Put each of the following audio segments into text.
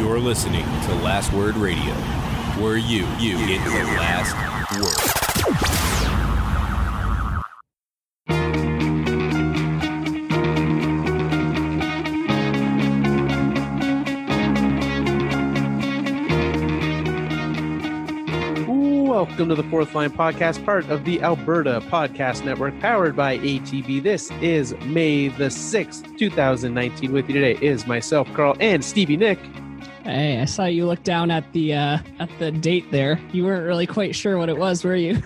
You're listening to Last Word Radio, where you get the last word. Welcome to the Fourth Line Podcast, part of the Alberta Podcast Network, powered by ATV. This is May the 6th, 2019. With you today is myself, Carl, and Stevie Nick. Hey, I saw you look down at the date there. You weren't really quite sure what it was, were you?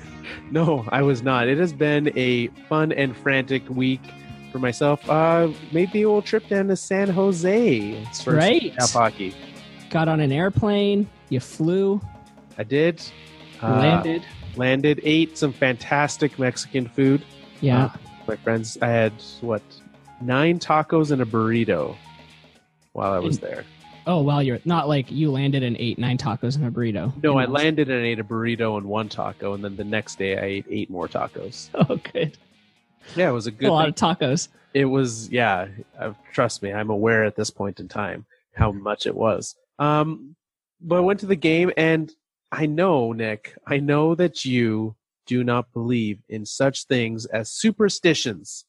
No, I was not. It has been a fun and frantic week for myself. Maybe a little trip down to San Jose. For right. Hockey. Got on an airplane. You flew. I did. Landed, ate some fantastic Mexican food. Yeah. My friends, I had, 9 tacos and a burrito while I was there. Oh, well, you're not like you landed and ate 9 tacos and a burrito. No, I landed and ate a burrito and 1 taco, and then the next day I ate 8 more tacos. Oh, good. Yeah, it was a good lot of tacos. It was, yeah. Trust me, I'm aware at this point in time how much it was. But I went to the game, and I know, Nick, I know that you do not believe in such things as superstitions.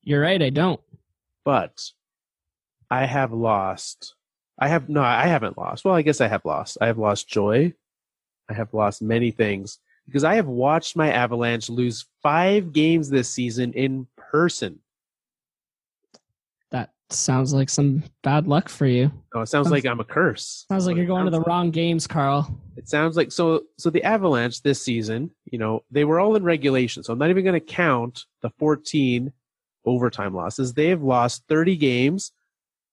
You're right, I don't. But I have lost. I haven't lost. Well, I guess I have lost. I have lost joy. I have lost many things because I have watched my Avalanche lose 5 games this season in person. That sounds like some bad luck for you. Oh, it sounds like I'm a curse. Sounds like you're going to the wrong games, Carl. It sounds like so the Avalanche this season, they were all in regulation. So I'm not even going to count the 14 overtime losses. They have lost 30 games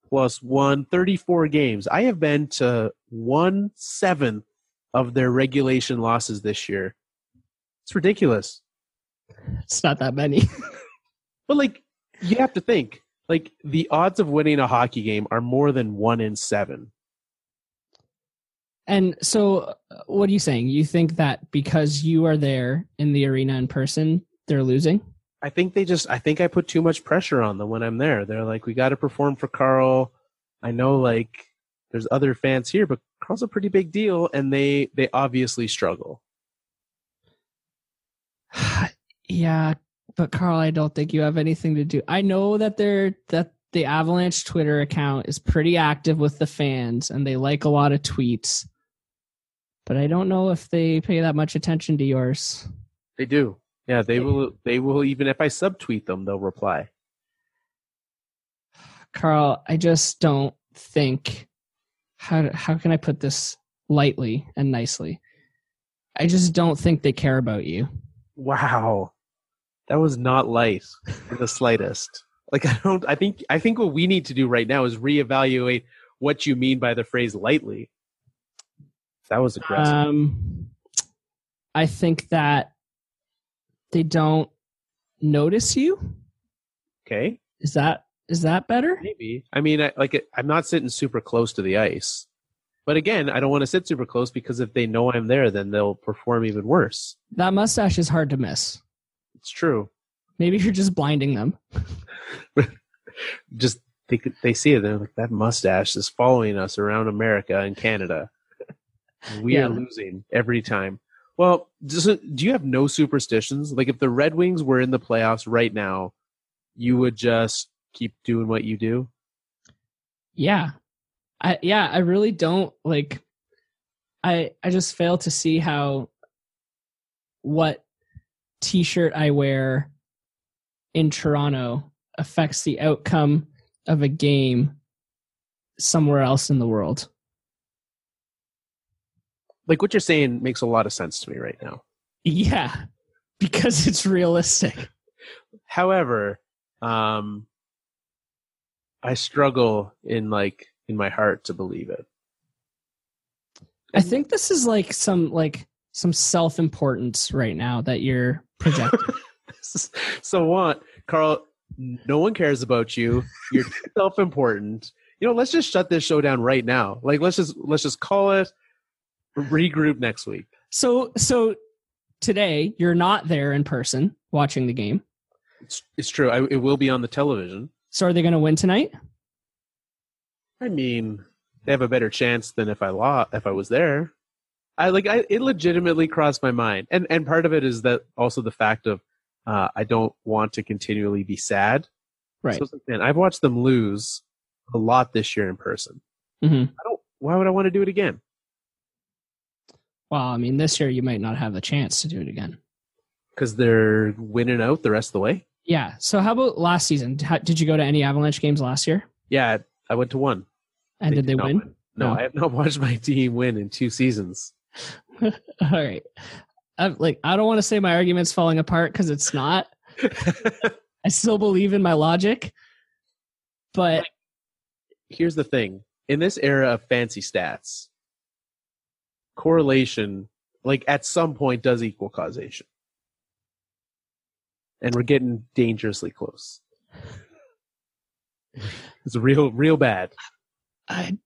plus 34 games. I have been to 1/7 of their regulation losses this year. It's ridiculous. It's not that many. But you have to think, the odds of winning a hockey game are more than 1 in 7. And so what are you saying? You think that because you are there in the arena in person, they're losing? I think I put too much pressure on them when I'm there. They're like, we got to perform for Carl. I know there's other fans here, but Carl's a pretty big deal. And they obviously struggle. Yeah. But Carl, I don't think you have anything to do. I know that the Avalanche Twitter account is pretty active with the fans and they like a lot of tweets, but I don't know if they pay that much attention to yours. They do. Yeah, they will even if I subtweet them, they'll reply. Carl, I just don't think how can I put this lightly and nicely? I just don't think they care about you. Wow. That was not light in the slightest. I think what we need to do right now is reevaluate what you mean by the phrase lightly. That was aggressive. I think that they don't notice you. Okay. Is that better? Maybe. I mean, I'm not sitting super close to the ice. But again, I don't want to sit super close because if they know I'm there, then they'll perform even worse. That mustache is hard to miss. It's true. Maybe you're just blinding them. Just they see it. They're like, that mustache is following us around America and Canada. We are losing every time. Well, do you have no superstitions? If the Red Wings were in the playoffs right now, you would just keep doing what you do? Yeah. I really don't. I just fail to see how what T-shirt I wear in Toronto affects the outcome of a game somewhere else in the world. What you're saying makes a lot of sense to me right now. Yeah, because it's realistic. However, I struggle in my heart to believe it. I think this is some self-importance right now that you're projecting. So what, Carl? No one cares about you. You're self-important. Let's just shut this show down right now. Let's just call it. Regroup next week. So today you're not there in person watching the game. It's true. It will be on the television. So are they going to win tonight? I mean, they have a better chance than if I was there. It legitimately crossed my mind. And part of it is that also the fact of, I don't want to continually be sad. Right. So it's like, man, I've watched them lose a lot this year in person. Mm-hmm. Why would I want to do it again? Well, I mean, this year you might not have the chance to do it again. Because they're winning out the rest of the way? Yeah. So how about last season? Did you go to any Avalanche games last year? Yeah, I went to one. And did they win? No, I have not watched my team win in 2 seasons. All right. I don't want to say my argument's falling apart because it's not. I still believe in my logic. But here's the thing. In this era of fancy stats, correlation, at some point, does equal causation. And we're getting dangerously close. It's real bad. I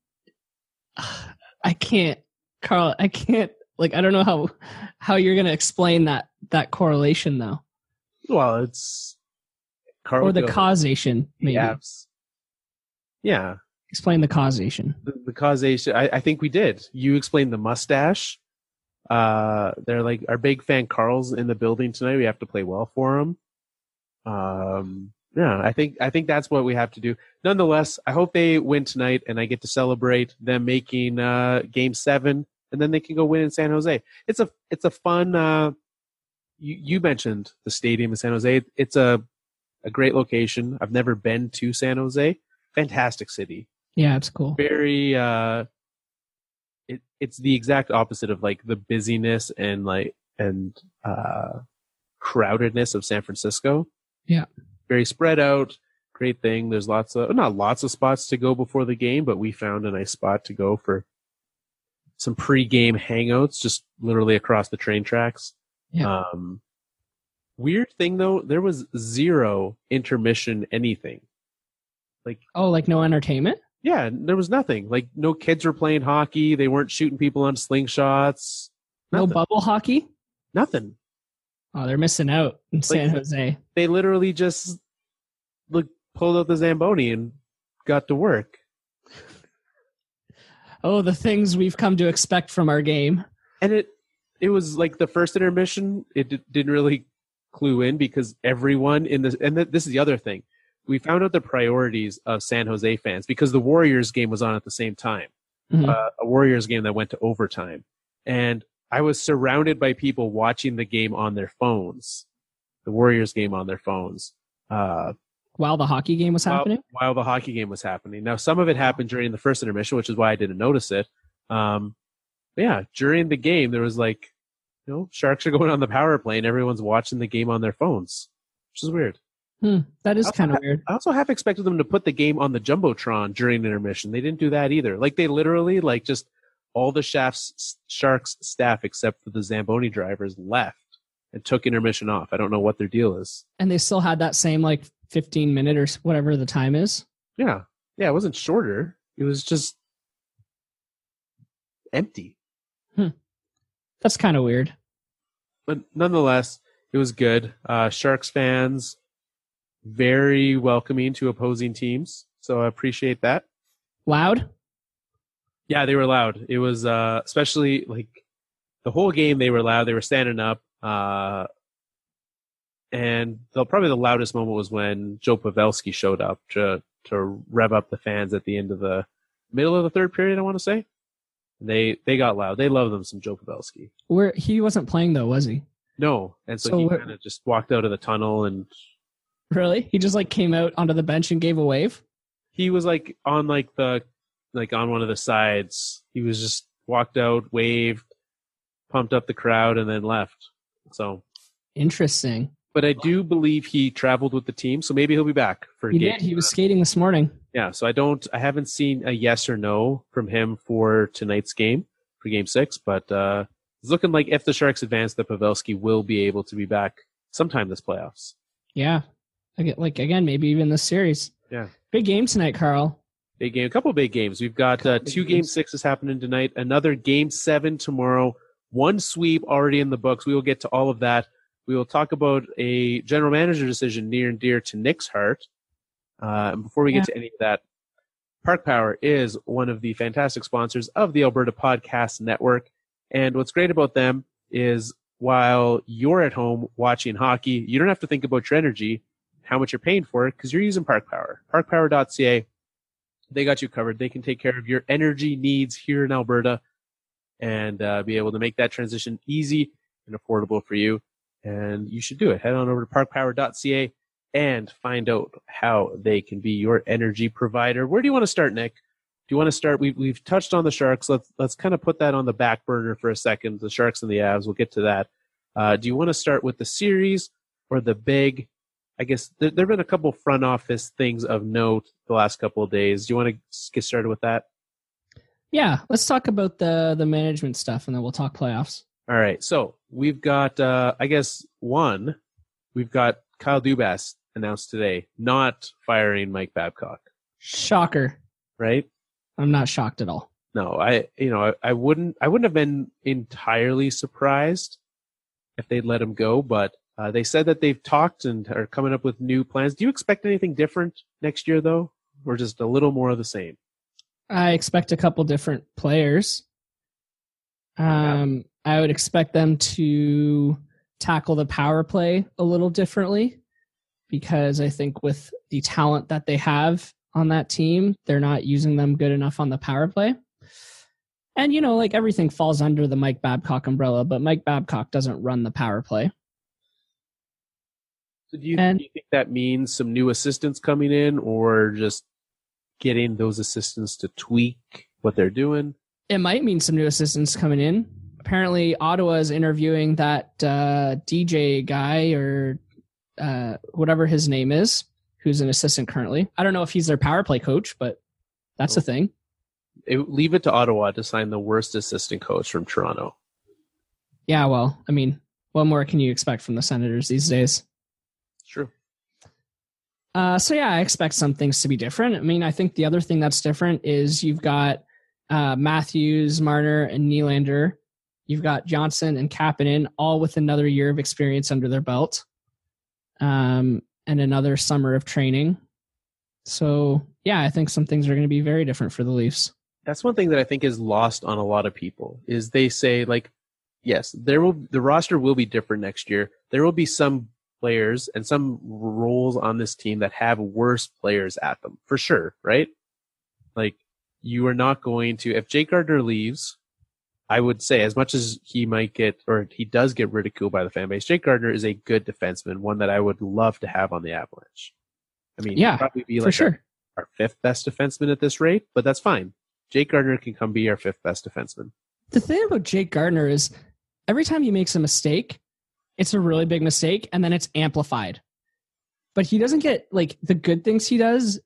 can't, Carl. I can't. I don't know how you're going to explain that correlation, though. Well, it's Carl or the causation, maybe. Yeah. Explain the causation. The causation. I think we did. You explained the mustache. They're our big fan Carl's in the building tonight. We have to play well for him. Yeah, I think that's what we have to do. Nonetheless, I hope they win tonight and I get to celebrate them making Game 7, and then they can go win in San Jose. It's a fun. You mentioned the stadium in San Jose. It's a great location. I've never been to San Jose. Fantastic city. Yeah, it's cool. Very. It's the exact opposite of the busyness and crowdedness of San Francisco. Yeah. Very spread out. Great thing. There's not lots of spots to go before the game, but we found a nice spot to go for some pre-game hangouts, just literally across the train tracks. Yeah. Weird thing though, there was zero intermission anything. No entertainment? Yeah, there was nothing. No kids were playing hockey. They weren't shooting people on slingshots. Nothing. No bubble hockey? Nothing. Oh, they're missing out in San Jose. They literally just pulled out the Zamboni and got to work. Oh, the things we've come to expect from our game. And it was the first intermission, it didn't really clue in because everyone in this, and this is the other thing. We found out the priorities of San Jose fans because the Warriors game was on at the same time. Mm-hmm. A Warriors game that went to overtime. And I was surrounded by people watching the game on their phones, the Warriors game on their phones. While the hockey game was happening? While the hockey game was happening. Now, some of it happened during the first intermission, which is why I didn't notice it. But yeah, during the game, there was Sharks are going on the power play and everyone's watching the game on their phones, which is weird. That is kind of weird. I also half expected them to put the game on the Jumbotron during intermission. They didn't do that either. They literally, just all the Sharks staff except for the Zamboni drivers left and took intermission off. I don't know what their deal is. And they still had that same 15-minute or whatever the time is? Yeah. Yeah, it wasn't shorter. It was just empty. That's kind of weird. But nonetheless, it was good. Sharks fans, very welcoming to opposing teams. So I appreciate that. Loud? Yeah, they were loud. It was especially the whole game they were loud. They were standing up. And probably the loudest moment was when Joe Pavelski showed up to rev up the fans at the end of the middle of the third period, I want to say. They got loud. They love them some Joe Pavelski. He wasn't playing though, was he? No. And so he kind of just walked out of the tunnel and... Really? He just came out onto the bench and gave a wave? He was on on one of the sides. He was just walked out, waved, pumped up the crowd, and then left. So interesting. But I do believe he traveled with the team, so maybe he'll be back for a game. He did. He was skating this morning. Yeah, so I haven't seen a yes or no from him for tonight's game, for Game 6, but it's looking like if the Sharks advance, that Pavelski will be able to be back sometime this playoffs. Yeah. Again, maybe even this series. Yeah. Big game tonight, Carl. Big game. A couple big games. We've got 2 Game 6s happening tonight, another Game 7 tomorrow, 1 sweep already in the books. We will get to all of that. We will talk about a general manager decision near and dear to Nick's heart. And before we get to any of that, Park Power is one of the fantastic sponsors of the Alberta Podcast Network. And what's great about them is while you're at home watching hockey, you don't have to think about your energy, how much you're paying for it, because you're using Park Power. Parkpower.ca, they got you covered. They can take care of your energy needs here in Alberta and be able to make that transition easy and affordable for you. And you should do it. Head on over to parkpower.ca and find out how they can be your energy provider. Where do you want to start, Nick? Do you want to start? We've touched on the Sharks. Let's kind of put that on the back burner for a second. The Sharks and the Avs. We'll get to that. Do you want to start with the series or the big? I guess there have been a couple front office things of note the last couple of days. Do you want to get started with that? Yeah, let's talk about the management stuff, and then we'll talk playoffs. All right. So we've got, we've got Kyle Dubas announced today, not firing Mike Babcock. Shocker. Right? I'm not shocked at all. No, I wouldn't have been entirely surprised if they'd let him go, but they said that they've talked and are coming up with new plans. Do you expect anything different next year, though, or just a little more of the same? I expect a couple different players. I would expect them to tackle the power play a little differently, because I think with the talent that they have on that team, they're not using them good enough on the power play. And, like everything falls under the Mike Babcock umbrella, but Mike Babcock doesn't run the power play. So do you think that means some new assistants coming in, or just getting those assistants to tweak what they're doing? It might mean some new assistants coming in. Apparently, Ottawa is interviewing that DJ guy or whatever his name is, who's an assistant currently. I don't know if he's their power play coach, but that's the thing. Leave it to Ottawa to sign the worst assistant coach from Toronto. Yeah, well, I mean, what more can you expect from the Senators these days? True. So yeah, I expect some things to be different. I mean, I think the other thing that's different is you've got Matthews, Marner, and Nylander. You've got Johnson and Kapanen, all with another year of experience under their belt, and another summer of training. So yeah, I think some things are going to be very different for the Leafs. That's one thing that I think is lost on a lot of people, is they say, like, yes, the roster will be different next year. There will be some players and some roles on this team that have worse players at them, for sure, right? Like, you are not going to, if Jake Gardiner leaves, I would say, as much as he might get, or he does get ridiculed by the fan base, Jake Gardiner is a good defenseman, one that I would love to have on the Avalanche. I mean, yeah, he'd probably be for like sure. our fifth best defenseman at this rate, but that's fine. Jake Gardiner can come be our fifth best defenseman. The thing about Jake Gardiner is every time he makes a mistake, it's a really big mistake, and then it's amplified. But he doesn't get, like, the good things he does,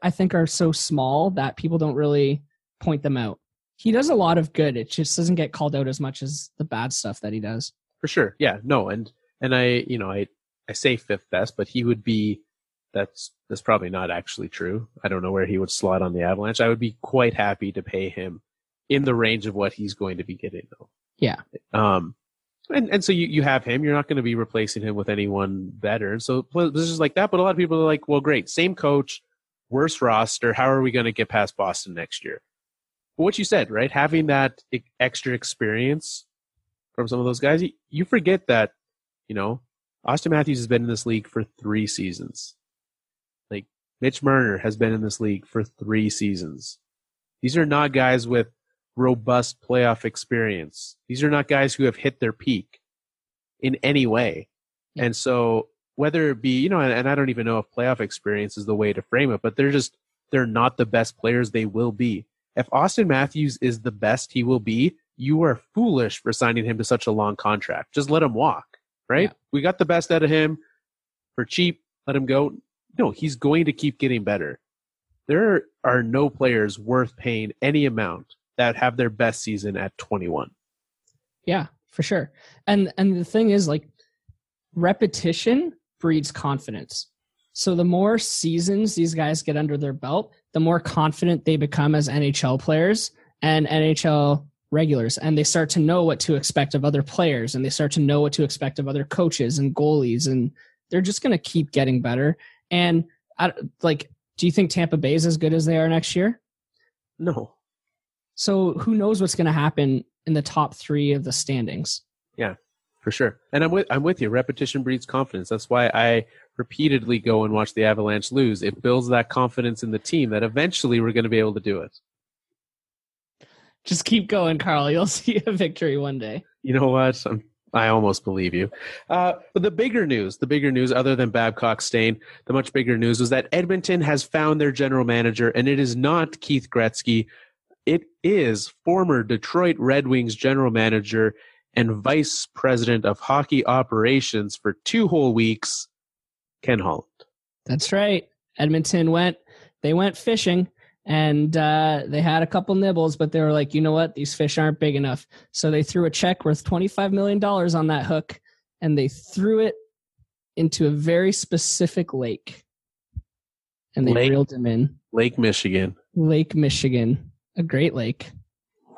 I think, are so small that people don't really point them out. He does a lot of good. It just doesn't get called out as much as the bad stuff that he does. For sure. Yeah, no. And I say fifth best, but he would be, that's probably not actually true. I don't know where he would slot on the Avalanche. I would be quite happy to pay him in the range of what he's going to be getting, though. Yeah. And so you have him. You're not going to be replacing him with anyone better. So positions like that, but a lot of people are like, well, great, same coach, worse roster. How are we going to get past Boston next year? But what you said, right? Having that extra experience from some of those guys, you forget that, Austin Matthews has been in this league for 3 seasons. Like, Mitch Marner has been in this league for 3 seasons. These are not guys with robust playoff experience. These are not guys who have hit their peak in any way. And so whether it be, and I don't even know if playoff experience is the way to frame it, but they're not the best players they will be. If Austin Matthews is the best he will be, you are foolish for signing him to such a long contract. Just let him walk, right? Yeah. We got the best out of him for cheap. Let him go. No, he's going to keep getting better. There are no players worth paying any amount that have their best season at 21. Yeah, for sure. And the thing is, like, repetition breeds confidence. So the more seasons these guys get under their belt, the more confident they become as NHL players and NHL regulars. And they start to know what to expect of other players, and they start to know what to expect of other coaches and goalies. And they're just going to keep getting better. And Do you think Tampa Bay is as good as they are next year? No. So who knows what's going to happen in the top 3 of the standings? Yeah, for sure. And I'm with you. Repetition breeds confidence. That's why I repeatedly go and watch the Avalanche lose. It builds that confidence in the team that eventually we're going to be able to do it. Just keep going, Carl. You'll see a victory one day. You know what? I almost believe you. But the bigger news, other than Babcock staying, the much bigger news was that Edmonton has found their general manager, and it is not Keith Gretzky. It is former Detroit Red Wings general manager and vice president of hockey operations for 2 whole weeks, Ken Holland. That's right. Edmonton went fishing. And they had a couple nibbles, but they were like, you know what? These fish aren't big enough. So they threw a check worth $25 million on that hook, and they threw it into a very specific lake. And they reeled him in. Lake Michigan. Lake Michigan. A great lake.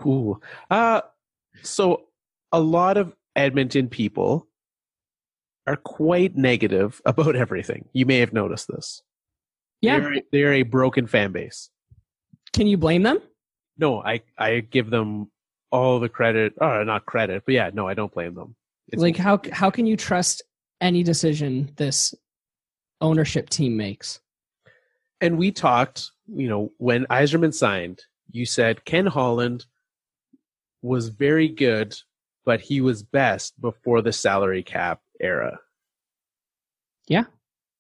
Ooh. So a lot of Edmonton people are quite negative about everything. You may have noticed this. Yeah. They're a broken fan base. Can you blame them? No, I give them all the credit. Oh, not credit, but yeah, no, I don't blame them. Like how can you trust any decision this ownership team makes? And we talked, when Yzerman signed, you said Ken Holland was very good, but he was best before the salary cap era. Yeah,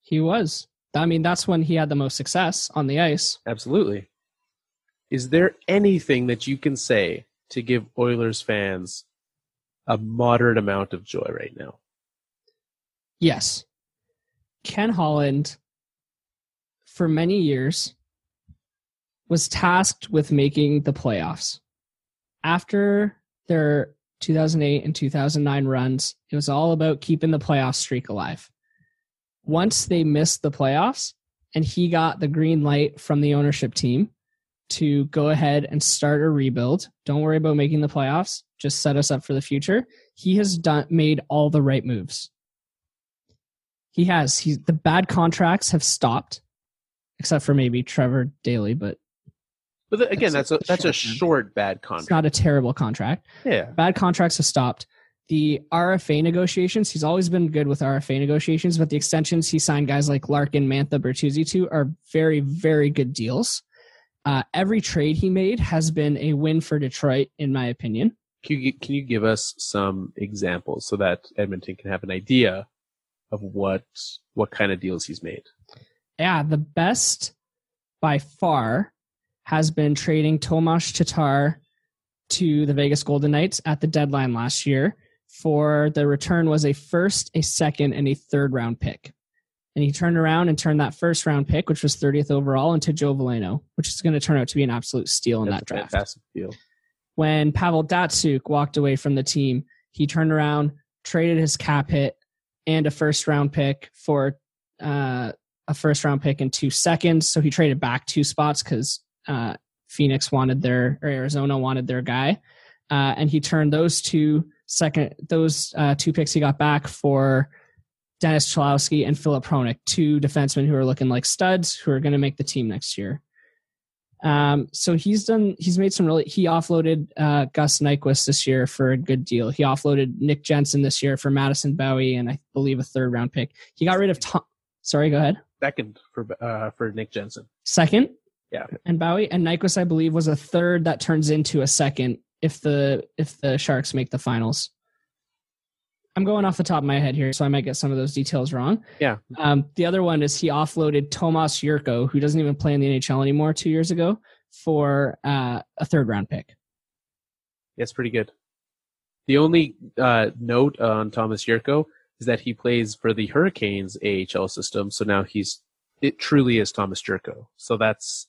he was. I mean, that's when he had the most success on the ice. Absolutely. Is there anything that you can say to give Oilers fans a moderate amount of joy right now? Yes. Ken Holland, for many years, was tasked with making the playoffs. After their 2008 and 2009 runs, it was all about keeping the playoff streak alive. Once they missed the playoffs and he got the green light from the ownership team to go ahead and start a rebuild, don't worry about making the playoffs, just set us up for the future, he has made all the right moves. He has. The bad contracts have stopped, except for maybe Trevor Daley, but again, that's a short bad contract. It's not a terrible contract. Yeah. Bad contracts have stopped. The RFA negotiations, he's always been good with RFA negotiations, but the extensions he signed guys like Larkin, Mantha, Bertuzzi to are very, very good deals. Every trade he made has been a win for Detroit, in my opinion. Can you give us some examples so that Edmonton can have an idea of what kind of deals he's made? Yeah, the best by far has been trading Tomas Tatar to the Vegas Golden Knights at the deadline last year. For the return was a first, a second, and a third round pick. And he turned around and turned that first round pick, which was 30th overall, into Joe Veleno, which is going to turn out to be an absolute steal in that draft. Fantastic deal. When Pavel Datsyuk walked away from the team, he turned around, traded his cap hit and a first round pick for a first round pick and 2 seconds. So he traded back 2 spots because Arizona wanted their guy. And he turned those 2 picks he got back for Dennis Cholowski and Filip Hronek, 2 defensemen who are looking like studs who are going to make the team next year. So he offloaded Gus Nyquist this year for a good deal. He offloaded Nick Jensen this year for Madison Bowie and I believe a 3rd round pick. He got rid of Sorry, go ahead. Second for Nick Jensen. Second? Yeah. And Bowie and Nyquist, I believe, was a 3rd that turns into a second if the Sharks make the finals. I'm going off the top of my head here, so I might get some of those details wrong. Yeah. The other one is he offloaded Tomas Jurko, who doesn't even play in the NHL anymore 2 years ago, for a 3rd round pick. That's pretty good. The only note on Tomas Jurko is that he plays for the Hurricanes AHL system, so now it truly is Tomas Jurko. So that's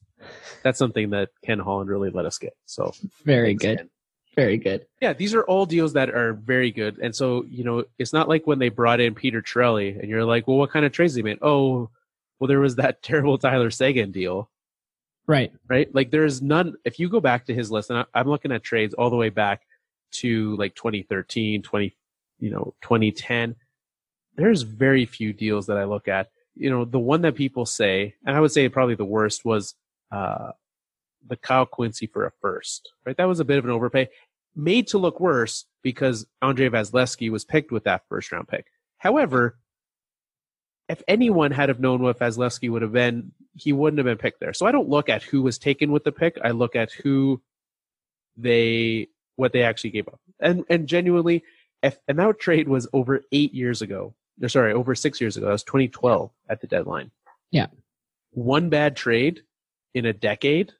something that Ken Holland really let us get. So very good. Ken. Very good. Yeah, these are all deals that are very good. And so, it's not like when they brought in Peter Chiarelli and you're like, well, what kind of trades they made? Oh, well, there was that terrible Tyler Seguin deal. Right. Like there's none. If you go back to his list, and I'm looking at trades all the way back to like 2013, 2010, there's very few deals that I look at. the one that people say, and I would say probably the worst was the Kyle Quincy for a first, right? That was a bit of an overpay, made to look worse because Andrei Vasilevsky was picked with that first round pick. However, if anyone had have known what Vasilevsky would have been, he wouldn't have been picked there. So I don't look at who was taken with the pick. I look at what they actually gave up. And genuinely, and that trade was over 8 years ago. Over 6 years ago. That was 2012 at the deadline. Yeah. One bad trade in a decade,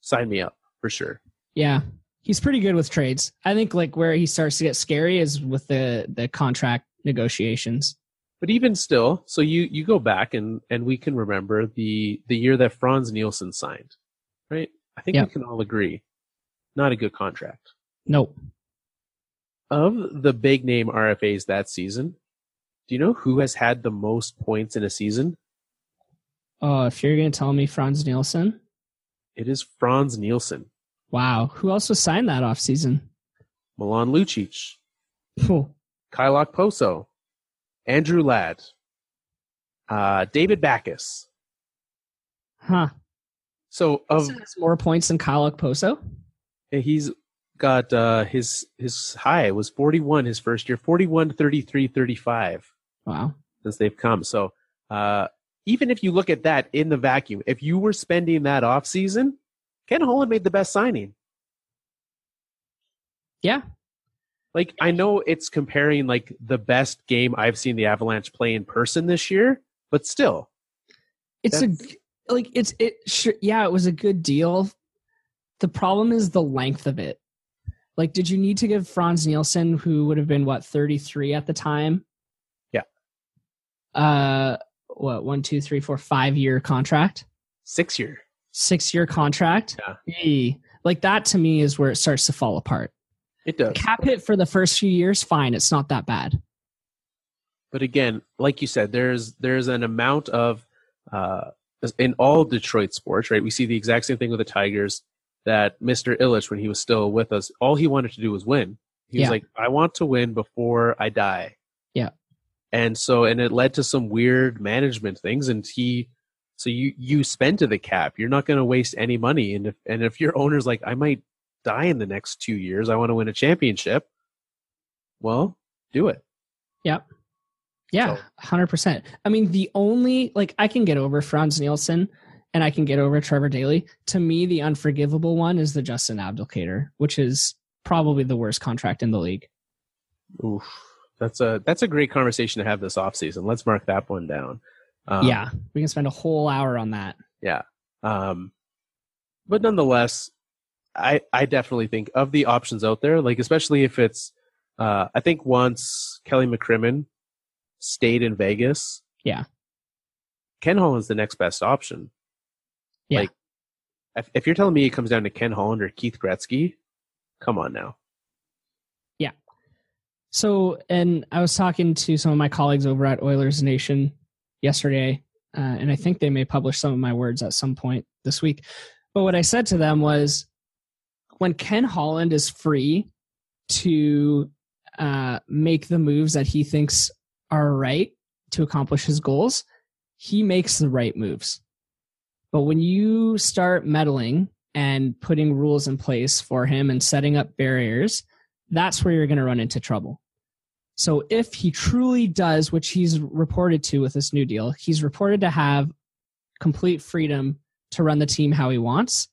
sign me up for sure. Yeah. He's pretty good with trades. I think like where he starts to get scary is with the contract negotiations. But even still, so you go back and we can remember the year that Franz Nielsen signed, right? I think we can all agree. Not a good contract. Nope. Of the big name RFAs that season, do you know who has had the most points in a season? Oh, if you're going to tell me Franz Nielsen? It is Franz Nielsen. Wow. Who else was signed that offseason? Milan Lucic. Cool. Kyle Okposo. Andrew Ladd. David Backes. Huh. So has more points than Kyle Okposo? He's got his high was 41 his first year, 41, 33, 35. Wow. Since they've come. So even if you look at that in the vacuum, if you were spending that off season, Ken Holland made the best signing. Yeah. Like, I know it's comparing like the best game I've seen the Avalanche play in person this year, but still. It was a good deal. The problem is the length of it. Like, did you need to give Franz Nielsen, who would have been 33 at the time? Yeah. 1, 2, 3, 4, 5-year contract? 6 year. 6-year contract? Yeah. Like, that to me is where it starts to fall apart. It does. Cap hit for the first few years, fine. It's not that bad. But again, like you said, there's an amount of in all Detroit sports, right? We see the exact same thing with the Tigers. That Mr. Illich, when he was still with us, all he wanted to do was win. He was like, I want to win before I die. Yeah. And it led to some weird management things. And you spend to the cap. You're not going to waste any money. And if your owner's like, I might die in the next 2 years, I want to win a championship. Well, do it. Yep. Yeah, 100%. I mean, the only, I can get over Franz Nielsen and I can get over Trevor Daley. To me, the unforgivable one is the Justin Abdelkader, which is probably the worst contract in the league. Oof. That's a great conversation to have this offseason. Let's mark that one down. Yeah, we can spend a whole hour on that. Yeah. But nonetheless, I definitely think of the options out there, especially if it's, I think once Kelly McCrimmon stayed in Vegas. Yeah. Ken Holland's the next best option. Yeah. If you're telling me it comes down to Ken Holland or Keith Gretzky, come on now. Yeah. So, and I was talking to some of my colleagues over at Oilers Nation yesterday, and I think they may publish some of my words at some point this week. But what I said to them was, when Ken Holland is free to make the moves that he thinks are right to accomplish his goals, he makes the right moves. But when you start meddling and putting rules in place for him and setting up barriers, that's where you're going to run into trouble. So if he truly does, which he's reported to with this new deal, he's reported to have complete freedom to run the team how he wants,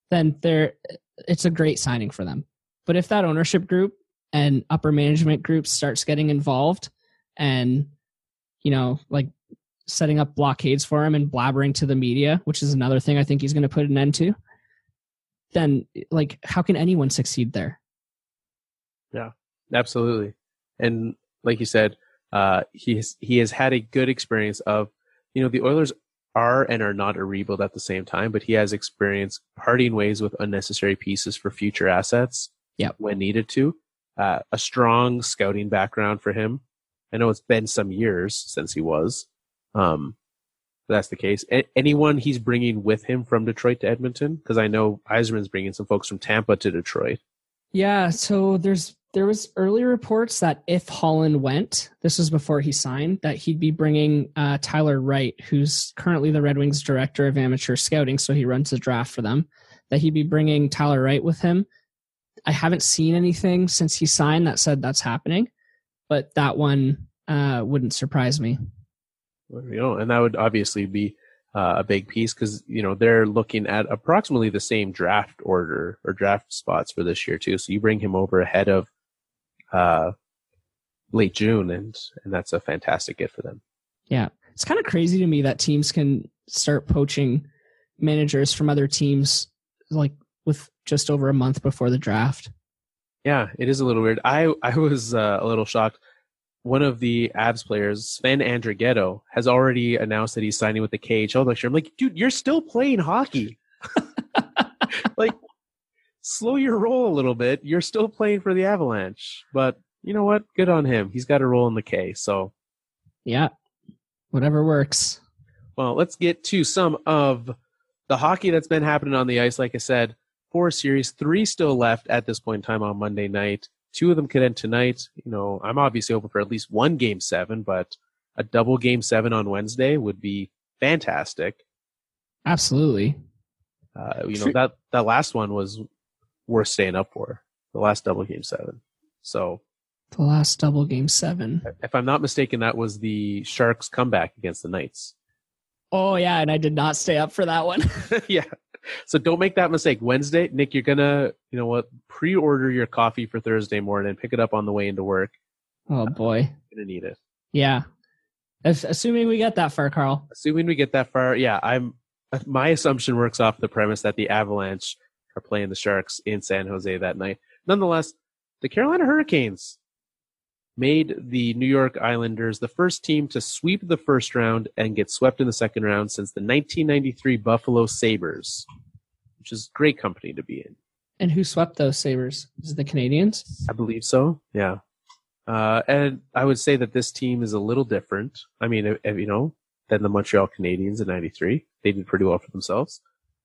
then it's a great signing for them. But if that ownership group and upper management group starts getting involved and, setting up blockades for him and blabbering to the media, which is another thing I think he's going to put an end to, then how can anyone succeed there? Yeah, absolutely. And like you said, he has had a good experience of, the Oilers are and are not a rebuild at the same time, but he has experience parting ways with unnecessary pieces for future assets. Yeah, when needed to. A strong scouting background for him. I know it's been some years since he was. That's the case. Anyone he's bringing with him from Detroit to Edmonton? Because I know Yzerman's bringing some folks from Tampa to Detroit. Yeah, so there's There was early reports that if Holland went, this was before he signed, that he'd be bringing Tyler Wright, who's currently the Red Wings director of amateur scouting, so he runs the draft for them, that he'd be bringing Tyler Wright with him. I haven't seen anything since he signed that said that's happening, but that one wouldn't surprise me. And that would obviously be a big piece because, they're looking at approximately the same draft order or draft spots for this year too. So you bring him over ahead of late June, and that's a fantastic get for them. Yeah. It's kind of crazy to me that teams can start poaching managers from other teams like with just over a month before the draft. Yeah, it is a little weird. I was a little shocked. One of the Avs players, Sven Andrighetto, has already announced that he's signing with the KHL next year. I'm like, dude, you're still playing hockey. Like, slow your roll a little bit. You're still playing for the Avalanche. But you know what? Good on him. He's got a role in the K. So, yeah, whatever works. Well, let's get to some of the hockey that's been happening on the ice. Like I said, 4 series, 3 still left at this point in time on Monday night. 2 of them could end tonight. I'm obviously open for at least one Game 7, but a double Game 7 on Wednesday would be fantastic. Absolutely. That last one was worth staying up for. The last double Game 7. So the last double Game 7. If I'm not mistaken, that was the Sharks' comeback against the Knights. Oh yeah, and I did not stay up for that one. Yeah. So don't make that mistake. Wednesday, Nick, you're gonna, pre-order your coffee for Thursday morning and pick it up on the way into work. Oh boy, you're gonna need it. Yeah, assuming we get that far, Carl. Assuming we get that far, yeah. My assumption works off the premise that the Avalanche are playing the Sharks in San Jose that night. Nonetheless, the Carolina Hurricanes made the New York Islanders the first team to sweep the first round and get swept in the second round since the 1993 Buffalo Sabres, which is great company to be in. And who swept those Sabres? Is it the Canadiens? I believe so, yeah. And I would say that this team is a little different. I mean, than the Montreal Canadiens in 93. They did pretty well for themselves.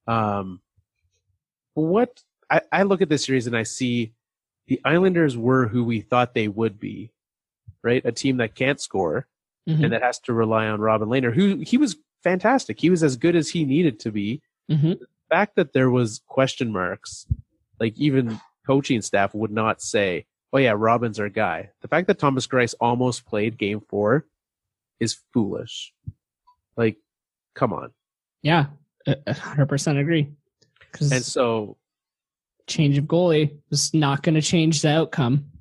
I look at this series and I see the Islanders were who we thought they would be. Right? A team that can't score and that has to rely on Robin Lehner, who he was fantastic. He was as good as he needed to be. Mm-hmm. The fact that there was question marks, like even coaching staff would not say, oh yeah, Robin's our guy. The fact that Thomas Greiss almost played Game 4 is foolish. Like, come on. Yeah, 100% agree. And so change of goalie was not going to change the outcome.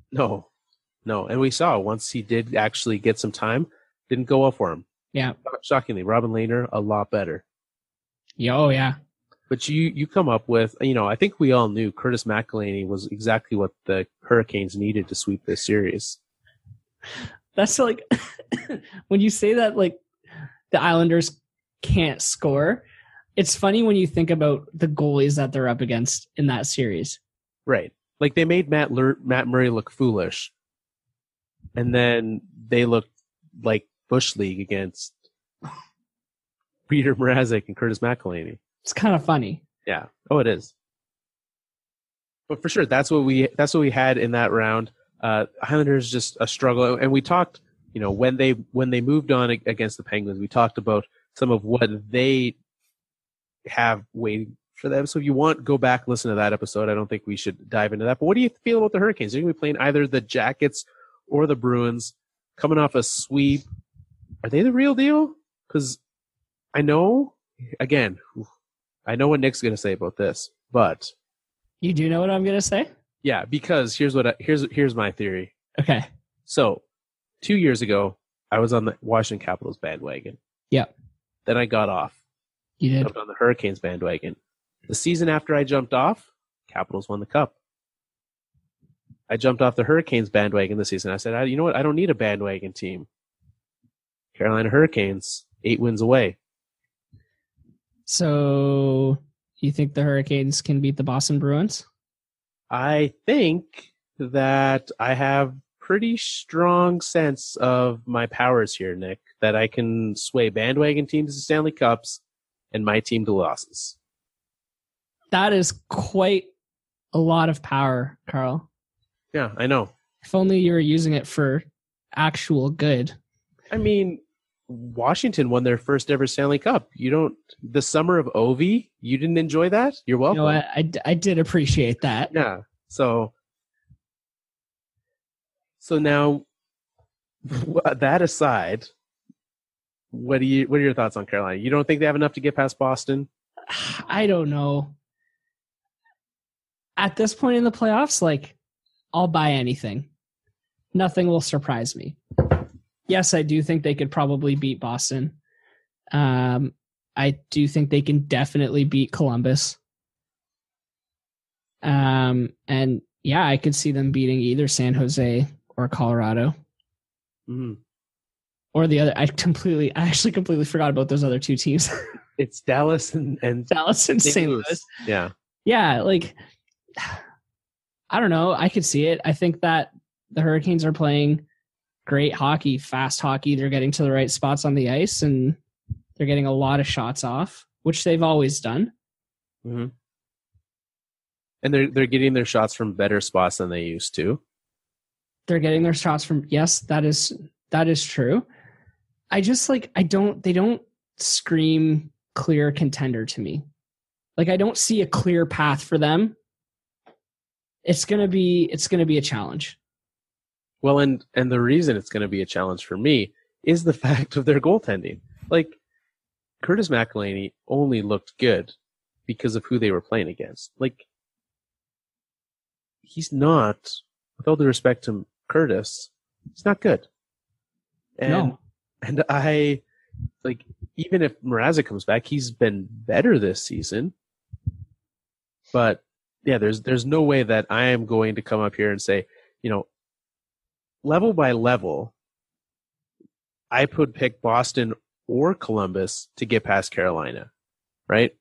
No, and we saw once he did actually get some time, didn't go well for him. Yeah. Shockingly, Robin Lehner, a lot better. Yeah, oh, yeah. But you come up with, I think we all knew Curtis McElhinney was exactly what the Hurricanes needed to sweep this series. That's like, when you say that, like, the Islanders can't score, it's funny when you think about the goalies that they're up against in that series. Right. Like, they made Matt Murray look foolish. And then they looked like Bush League against Peter Mrazek and Curtis McElhinney. It's kind of funny. Yeah. Oh, it is. But for sure, that's what we had in that round. Islanders just a struggle, and we talked. When they moved on against the Penguins, we talked about some of what they have waiting for them. So if you want, go back, listen to that episode. I don't think we should dive into that. But what do you feel about the Hurricanes? They're going to be playing either the Jackets or the Bruins, coming off a sweep. Are they the real deal? Because I know what Nick's going to say about this, but you do know what I'm going to say? Yeah, because here's my theory. Okay. So 2 years ago, I was on the Washington Capitals bandwagon. Yeah. Then I got off. You did. Jumped on the Hurricanes bandwagon. The season after I jumped off, Capitals won the Cup. I jumped off the Hurricanes bandwagon this season. I said, you know what? I don't need a bandwagon team. Carolina Hurricanes, 8 wins away. So you think the Hurricanes can beat the Boston Bruins? I think that I have pretty strong sense of my powers here, Nick, that I can sway bandwagon teams to Stanley Cups and my team to losses. That is quite a lot of power, Carl. Yeah, I know. If only you were using it for actual good. I mean, Washington won their first ever Stanley Cup. The summer of Ovi, you didn't enjoy that? You're welcome. You know, I did appreciate that. Yeah. So now, that aside, what are your thoughts on Carolina? You don't think they have enough to get past Boston? I don't know. At this point in the playoffs, like, I'll buy anything. Nothing will surprise me. Yes, I do think they could probably beat Boston. I do think they can definitely beat Columbus. And yeah, I could see them beating either San Jose or Colorado. Mm-hmm. Or the other. I actually completely forgot about those other two teams. It's Dallas and Dallas and St. Louis. Yeah. Yeah, like, I don't know. I could see it. I think that the Hurricanes are playing great hockey, fast hockey. They're getting to the right spots on the ice, and they're getting a lot of shots off, which they've always done. Mm-hmm. And they're getting their shots from better spots than they used to. They're getting their shots from, yes, that is true. I just they don't scream clear contender to me. Like, I don't see a clear path for them. It's gonna be a challenge. Well, and the reason it's gonna be a challenge for me is the fact of their goaltending. Like, Curtis McElhinney only looked good because of who they were playing against. Like, he's not, with all due respect to Curtis, he's not good. And I, like, even if Mrazek comes back, he's been better this season. But yeah, there's no way that I am going to come up here and say, level by level, I would pick Boston or Columbus to get past Carolina, right?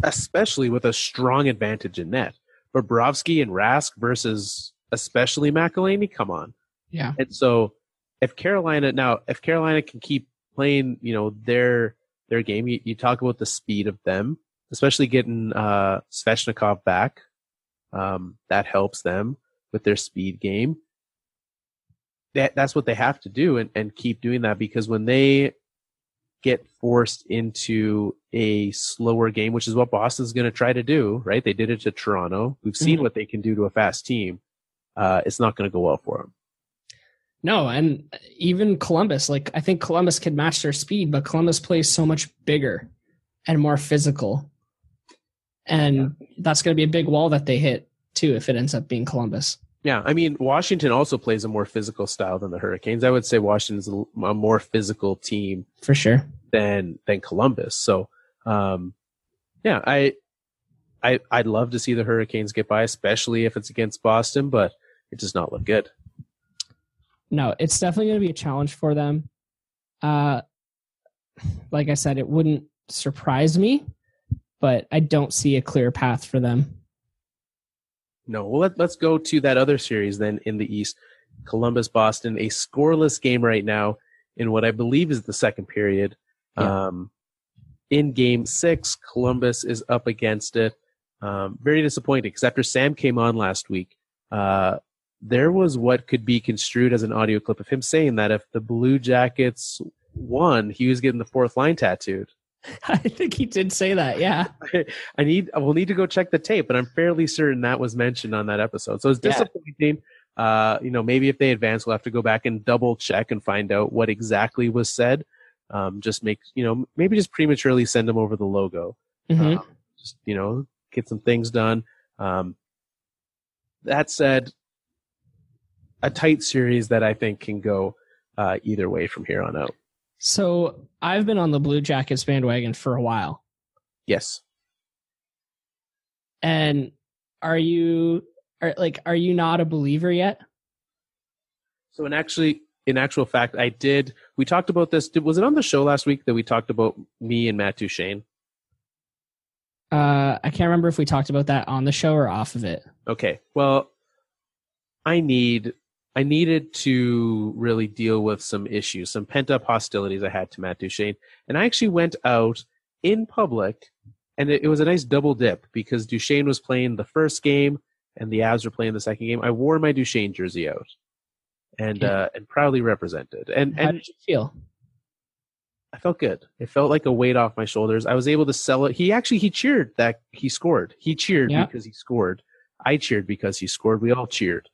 Especially with a strong advantage in net. Bobrovsky and Rask versus especially McElhinney, come on. Yeah. And so if Carolina can keep playing, their game, you talk about the speed of them, especially getting Svechnikov back. That helps them with their speed game. That's what they have to do and keep doing that, because when they get forced into a slower game, which is what Boston's going to try to do, right? They did it to Toronto. We've seen what they can do to a fast team. It's not going to go well for them. No, and even Columbus, like, I think Columbus could match their speed, but Columbus plays so much bigger and more physical. And that's going to be a big wall that they hit, too, if it ends up being Columbus. Yeah, I mean, Washington also plays a more physical style than the Hurricanes. I would say Washington's a more physical team for sure than Columbus. So, yeah, I'd love to see the Hurricanes get by, especially if it's against Boston, but it does not look good. No, it's definitely going to be a challenge for them. Like I said, it wouldn't surprise me, but I don't see a clear path for them. No, well, let's go to that other series then in the East. Columbus-Boston, a scoreless game right now in what I believe is the second period. Yeah. In Game 6, Columbus is up against it. Very disappointing, because after Sam came on last week, there was what could be construed as an audio clip of him saying that if the Blue Jackets won, he was getting the fourth line tattooed. I think he did say that, yeah. We'll need to go check the tape, but I'm fairly certain that was mentioned on that episode. So it's disappointing. Yeah. Maybe if they advance, we'll have to go back and double check and find out what exactly was said. Maybe just prematurely send them over the logo. Mm-hmm. Get some things done. That said, a tight series that I think can go either way from here on out. So I've been on the Blue Jackets bandwagon for a while. Yes. And are you not a believer yet? So in actual fact, I did. We talked about this. Was it on the show last week that we talked about me and Matt Duchesne? I can't remember if we talked about that on the show or off of it. Okay. Well, I needed to really deal with some issues, some pent-up hostilities I had to Matt Duchesne. And I actually went out in public, and it was a nice double dip, because Duchesne was playing the first game, and the Avs were playing the second game, I wore my Duchesne jersey out and proudly represented. And How did you feel? I felt good. It felt like a weight off my shoulders. I was able to sell it. He cheered that he scored. He cheered because he scored. I cheered because he scored. We all cheered.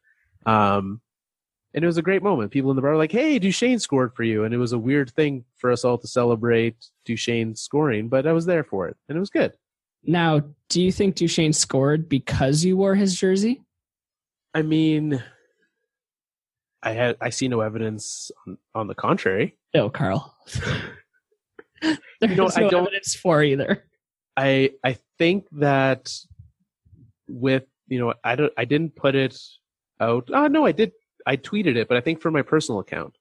And it was a great moment. People in the bar were like, hey, Duchesne scored for you. And it was a weird thing for us all to celebrate Duchesne scoring, but I was there for it, and it was good. Now, do you think Duchesne scored because you wore his jersey? I mean, I see no evidence on the contrary. No, Carl. There's no evidence for either. I think that with, I didn't put it out. Oh, no, I did. I tweeted it, but I think from my personal account,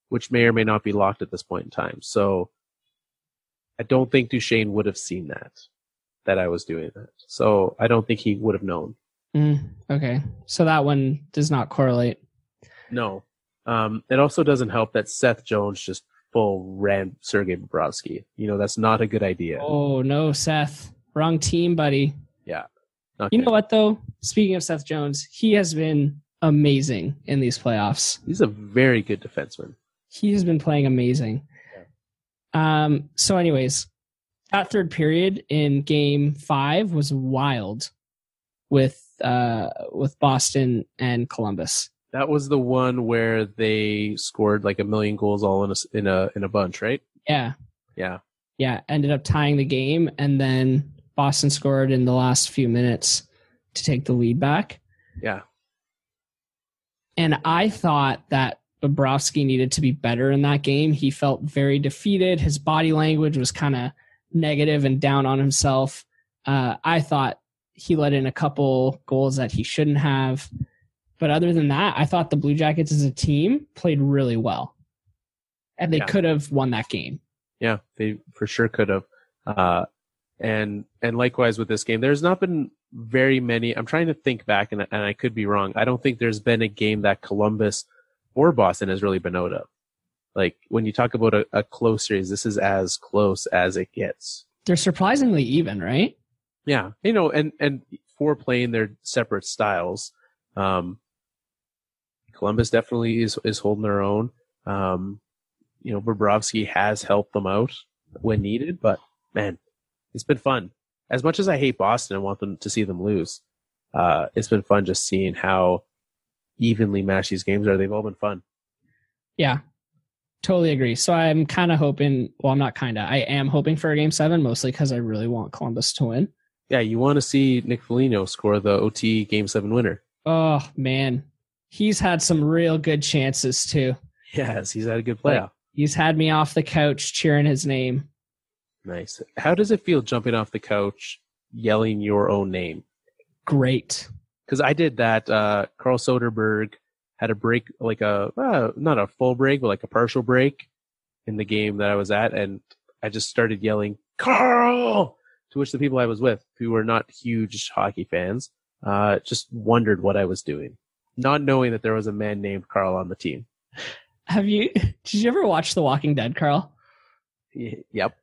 which may or may not be locked at this point in time. So I don't think Duchesne would have seen that I was doing that. So I don't think he would have known. Okay. So that one does not correlate. No. It also doesn't help that Seth Jones just full ran Sergei Bobrovsky. That's not a good idea. Oh, no, Seth. Wrong team, buddy. Yeah. You know what, though? Speaking of Seth Jones, he has been amazing in these playoffs. He's a very good defenseman. He has been playing amazing. Yeah. So anyways, that third period in game 5 was wild with Boston and Columbus. That was the one where they scored like 1 million goals all in a bunch, right? Yeah. Yeah. Yeah. Ended up tying the game, and then Boston scored in the last few minutes to take the lead back. Yeah. And I thought that Bobrovsky needed to be better in that game. He felt very defeated. His body language was kind of negative and down on himself. I thought he let in a couple goals that he shouldn't have. But other than that, I thought the Blue Jackets as a team played really well. And they could have won that game. Yeah, they for sure could have. And likewise with this game, there's not been very many. I'm trying to think back, and I could be wrong. I don't think there's been a game that Columbus or Boston has really been out of. Like, when you talk about a close series, this is as close as it gets. They're surprisingly even, right? Yeah. And for playing their separate styles, Columbus definitely is holding their own. Bobrovsky has helped them out when needed, but man, it's been fun. As much as I hate Boston and want them to see them lose, it's been fun just seeing how evenly matched these games are. They've all been fun. Yeah, totally agree. So I'm kind of hoping, well, I'm not kind of, I am hoping for a game 7, mostly because I really want Columbus to win. Yeah, you want to see Nick Foligno score the OT game 7 winner. Oh, man. He's had some real good chances, too. Yes, he's had a good playoff. He's had me off the couch cheering his name. Nice. How does it feel jumping off the couch, yelling your own name? Great. Because I did that. Carl Soderberg had a break, like not a full break, but like a partial break in the game that I was at. And I just started yelling, Carl! To which the people I was with, who were not huge hockey fans, just wondered what I was doing, not knowing that there was a man named Carl on the team. Did you ever watch The Walking Dead, Carl? Yep.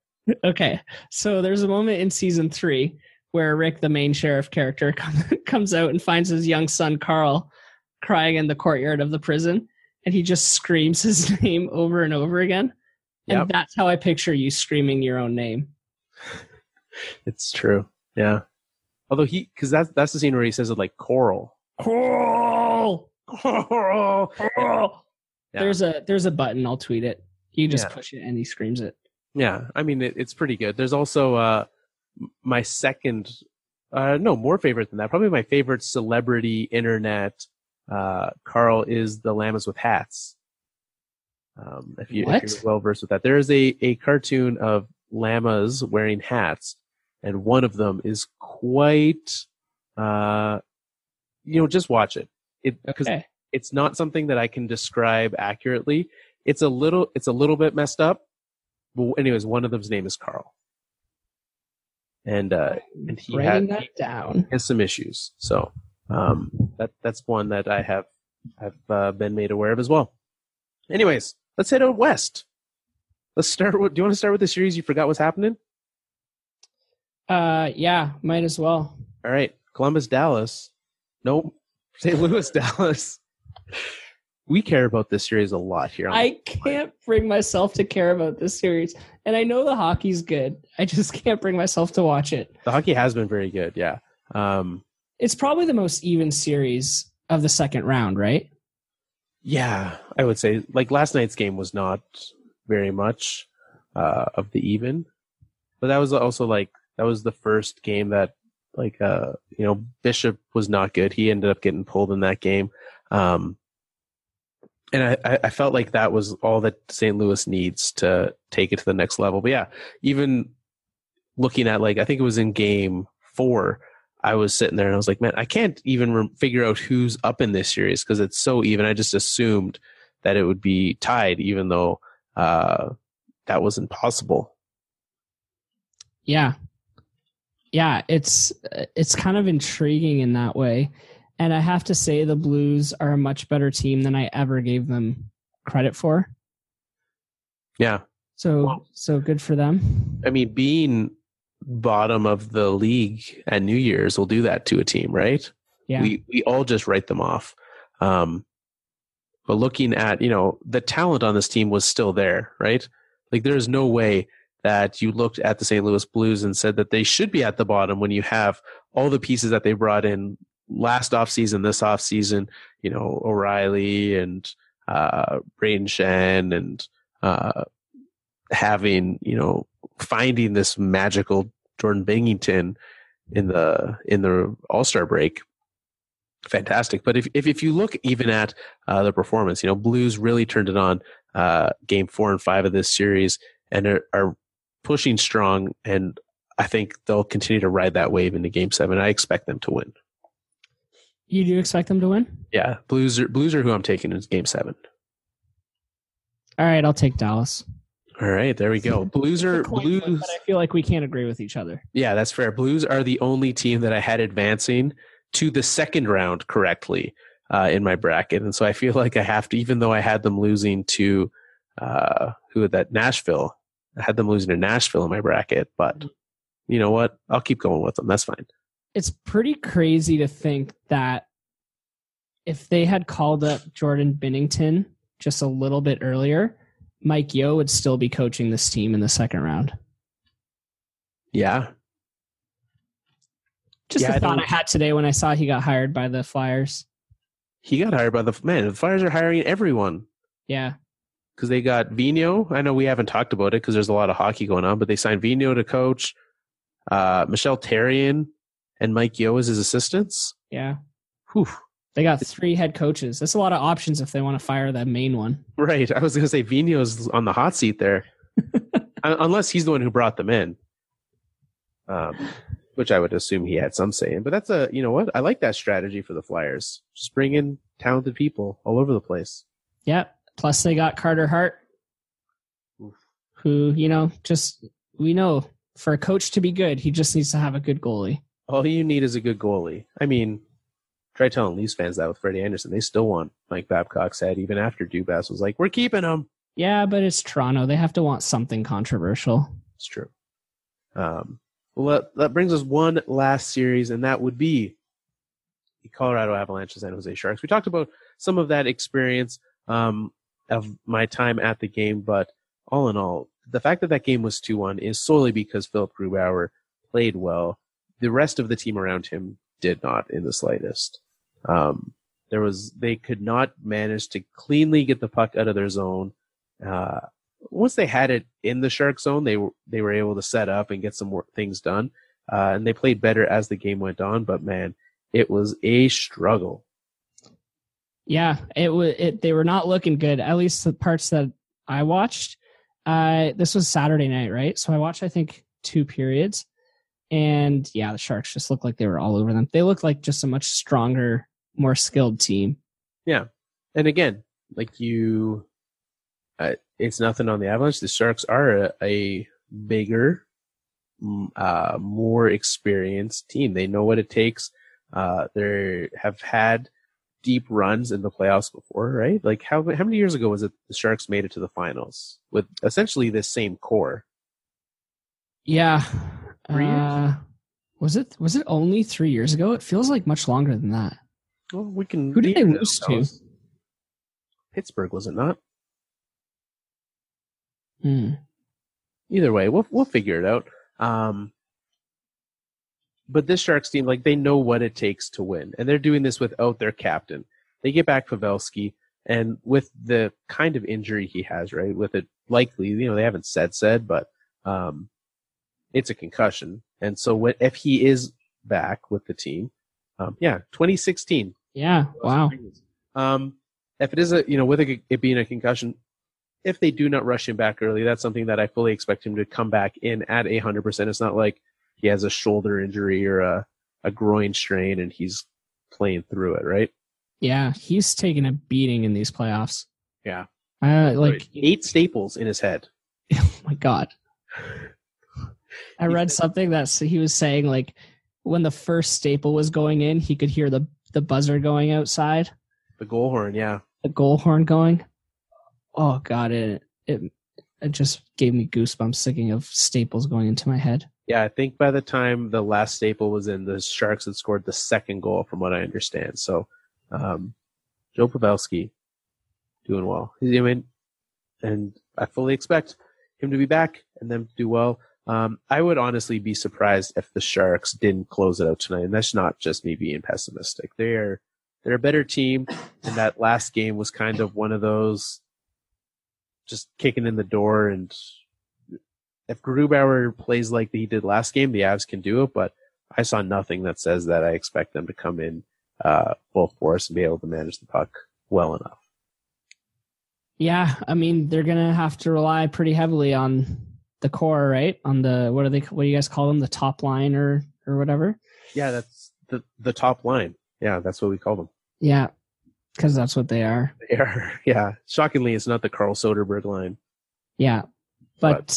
Okay. So there's a moment in season 3 where Rick, the main sheriff character, comes out and finds his young son, Carl, crying in the courtyard of the prison. And he just screams his name over and over again. And that's how I picture you screaming your own name. It's true. Yeah. Although because that's the scene where he says it like Coral. Coral! Coral! Coral! Yeah. There's a button. I'll tweet it. You just push it and he screams it. Yeah. I mean, it's pretty good. There's also my second, more favorite than that. Probably my favorite celebrity internet. Carl is the llamas with hats. If you're well versed with that, there is a cartoon of llamas wearing hats, and one of them is quite, just watch it. Because it's not something that I can describe accurately. It's a little bit messed up. But anyways, one of them's name is Carl. And he has some issues. So, that's one that I have been made aware of as well. Anyways, let's head out west. Do you want to start with the series you forgot was happening? Yeah, might as well. All right. Columbus, Dallas. Nope. St. Louis, Dallas. We care about this series a lot here. I can't bring myself to care about this series. And I know the hockey's good. I just can't bring myself to watch it. The hockey has been very good, yeah. It's probably the most even series of the second round, right? Yeah, I would say. Like last night's game was not very much of the even. But that was also that was the first game that Bishop was not good. He ended up getting pulled in that game. And I felt like that was all that St. Louis needs to take it to the next level. But yeah, even looking at I think it was in game 4, I was sitting there and I was like, man, I can't even figure out who's up in this series because it's so even. I just assumed that it would be tied, even though that was impossible. Yeah. Yeah, it's kind of intriguing in that way. And I have to say the Blues are a much better team than I ever gave them credit for. Yeah. So good for them. I mean, being bottom of the league at New Year's will do that to a team, right? Yeah. We all just write them off. But looking at, the talent on this team was still there, right? Like there's no way that you looked at the St. Louis Blues and said that they should be at the bottom when you have all the pieces that they brought in last offseason, this offseason, O'Reilly and Braden Shen and having, finding this magical Jordan Binghamton in the All-Star break. Fantastic. But if you look even at the performance, Blues really turned it on game 4 and 5 of this series and are pushing strong, and I think they'll continue to ride that wave into game 7. I expect them to win. You do expect them to win? Yeah, Blues are who I'm taking in game 7. All right, I'll take Dallas. All right, there we go. Blues. But I feel like we can't agree with each other. Yeah, that's fair. Blues are the only team that I had advancing to the second round correctly in my bracket, and so I feel like I have to, even though I had them losing to Nashville. I had them losing to Nashville in my bracket, but you know what? I'll keep going with them. That's fine. It's pretty crazy to think that if they had called up Jordan Binnington just a little bit earlier, Mike Yeo would still be coaching this team in the second round. Yeah. Just a thought I had today when I saw he got hired by the Flyers. He got hired by the Flyers are hiring everyone. Yeah. Because they got Vigneault. I know we haven't talked about it because there's a lot of hockey going on, but they signed Vigneault to coach, Michel Therrien and Mike Yeo as his assistants. Yeah. Whew. They got 3 head coaches. That's a lot of options if they want to fire the main one. Right. I was going to say Vigneault's on the hot seat there. Unless he's the one who brought them in. Which I would assume he had some say in. But that's you know what? I like that strategy for the Flyers. Just bring in talented people all over the place. Yeah. Plus they got Carter Hart, who, we know for a coach to be good, he just needs to have a good goalie. All you need is a good goalie. I mean, try telling Leafs fans that with Freddie Anderson. They still want Mike Babcock said, even after Dubas was like, we're keeping him. Yeah, but it's Toronto. They have to want something controversial. It's true. Well, that brings us one last series, and that would be the Colorado Avalanche and San Jose Sharks. We talked about some of that experience of my time at the game, but all in all, the fact that that game was 2-1 is solely because Philip Grubauer played well. The rest of the team around him did not in the slightest. They could not manage to cleanly get the puck out of their zone. Once they had it in the Shark zone, they were able to set up and get some more things done. And they played better as the game went on, but man, it was a struggle. Yeah, they were not looking good, at least the parts that I watched. This was Saturday night, right? So I watched, I think, 2 periods. And yeah, the Sharks just looked like they were all over them. They looked like just a much stronger, more skilled team. Yeah. And again, it's nothing on the Avalanche. The Sharks are a bigger, more experienced team. They know what it takes. They have had deep runs in the playoffs before, right? Like how many years ago was it the Sharks made it to the finals with essentially this same core? Yeah. Was it only 3 years ago? It feels like much longer than that. Well, we can. Who did they lose to? Pittsburgh, was it not? Either way, we'll figure it out. But this Sharks team, like, they know what it takes to win, and they're doing this without their captain. They get back Pavelski, and with the kind of injury he has, right? With it likely, they haven't said, but it's a concussion, and so if he is back with the team, 2016. Yeah, wow. If it is with it being a concussion, if they do not rush him back early, that's something that I fully expect him to come back in at 100%. It's not like he has a shoulder injury or a groin strain and he's playing through it, right? Yeah, he's taking a beating in these playoffs. Yeah. Like 8 staples in his head. Oh my God. I read something that he was saying, like, when the first staple was going in, he could hear the buzzer going outside. The goal horn, yeah. The goal horn going. Oh God, it just gave me goosebumps thinking of staples going into my head. Yeah, I think by the time the last staple was in, the Sharks had scored the second goal, from what I understand. So, Joe Pavelski doing well. And I fully expect him to be back and them to do well. I would honestly be surprised if the Sharks didn't close it out tonight, and that's not just me being pessimistic. They're a better team, and that last game was kind of one of those just kicking in the door. And if Grubauer plays like he did last game, the Avs can do it, but I saw nothing that says that I expect them to come in full force and be able to manage the puck well enough. Yeah, I mean, they're going to have to rely pretty heavily on the core, right? On the, what do you guys call them? The top line or whatever? Yeah, that's the top line. Yeah, that's what we call them. Yeah, because that's what they are. They are, yeah. Shockingly, it's not the Carl Soderberg line. Yeah, but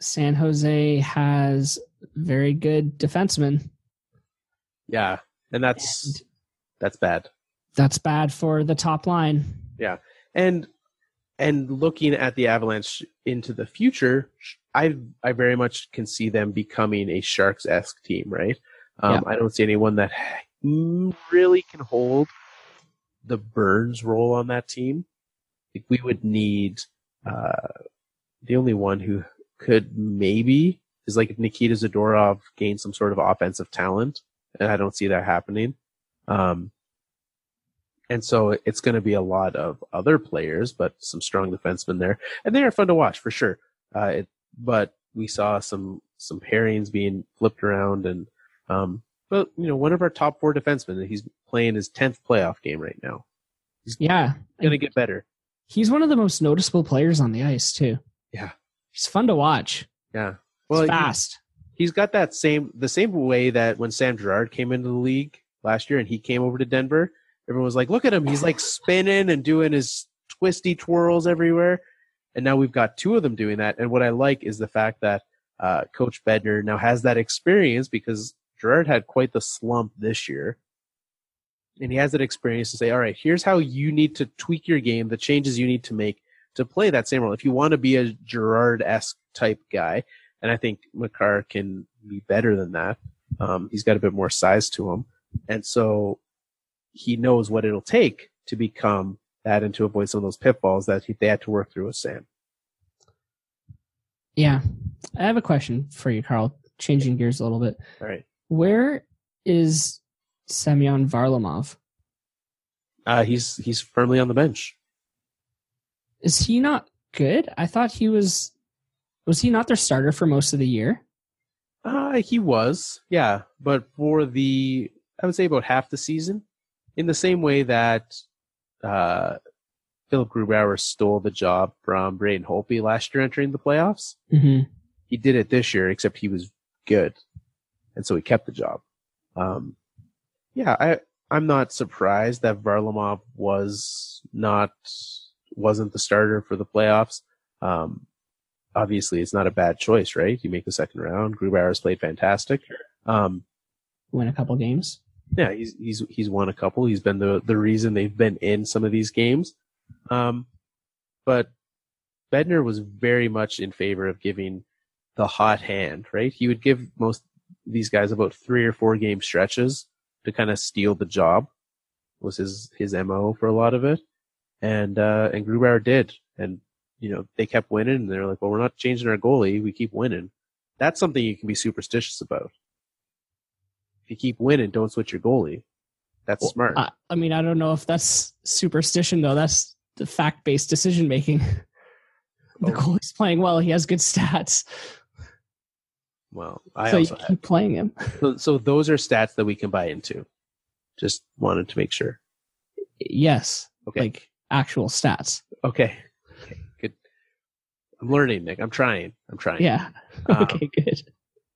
San Jose has very good defensemen. Yeah, and that's bad. That's bad for the top line. Yeah, and looking at the Avalanche into the future, I very much can see them becoming a Sharks-esque team, right? I don't see anyone that really can hold the Burns role on that team. Like, we would need the only one who could maybe is like if Nikita Zadorov gained some sort of offensive talent, and I don't see that happening. And so it's going to be a lot of other players, but some strong defensemen there, and they are fun to watch for sure. But we saw some pairings being flipped around, and but one of our top 4 defensemen, he's playing his 10th playoff game right now. He's going to get better. He's one of the most noticeable players on the ice too. Yeah, he's fun to watch. Yeah, well, he's fast. He's got the same way that when Sam Girard came into the league last year and he came over to Denver, everyone was like, "Look at him! He's like spinning and doing his twisty twirls everywhere." And now we've got 2 of them doing that. And what I like is the fact that Coach Bednar now has that experience, because Girard had quite the slump this year. And he has that experience to say, all right, here's how you need to tweak your game, the changes you need to make to play that same role. If you want to be a Girard-esque type guy, and I think Makar can be better than that. He's got a bit more size to him. And so he knows what it'll take to become that and to avoid some of those pitfalls that they had to work through with Sam. Yeah. I have a question for you, Carl, changing gears a little bit. All right. Where is Semyon Varlamov? He's firmly on the bench. Is he not good? I thought he was he not their starter for most of the year? He was, yeah. But for I would say about half the season, in the same way that Philip Grubauer stole the job from Braden Holtby last year entering the playoffs. Mm-hmm. He did it this year, except he was good. And so he kept the job. I'm not surprised that Varlamov wasn't the starter for the playoffs. Obviously, it's not a bad choice, right? You make the second round. Grubauer's played fantastic. Win a couple games. Yeah, he's won a couple. He's been the reason they've been in some of these games. But Bednar was very much in favor of giving the hot hand, right? He would give these guys about 3 or 4 game stretches to kind of steal the job. Was his MO for a lot of it. And Grubauer did. And, they kept winning, and they're like, well, we're not changing our goalie. We keep winning. That's something you can be superstitious about. If you keep winning, don't switch your goalie. That's smart. I mean, I don't know if that's superstition, though. That's the fact-based decision-making. The goalie's playing well. He has good stats. Well, you keep playing him. So those are stats that we can buy into. Just wanted to make sure. Yes. Okay. Like actual stats. Okay. Good. I'm learning, Nick. I'm trying. Yeah. Okay, good.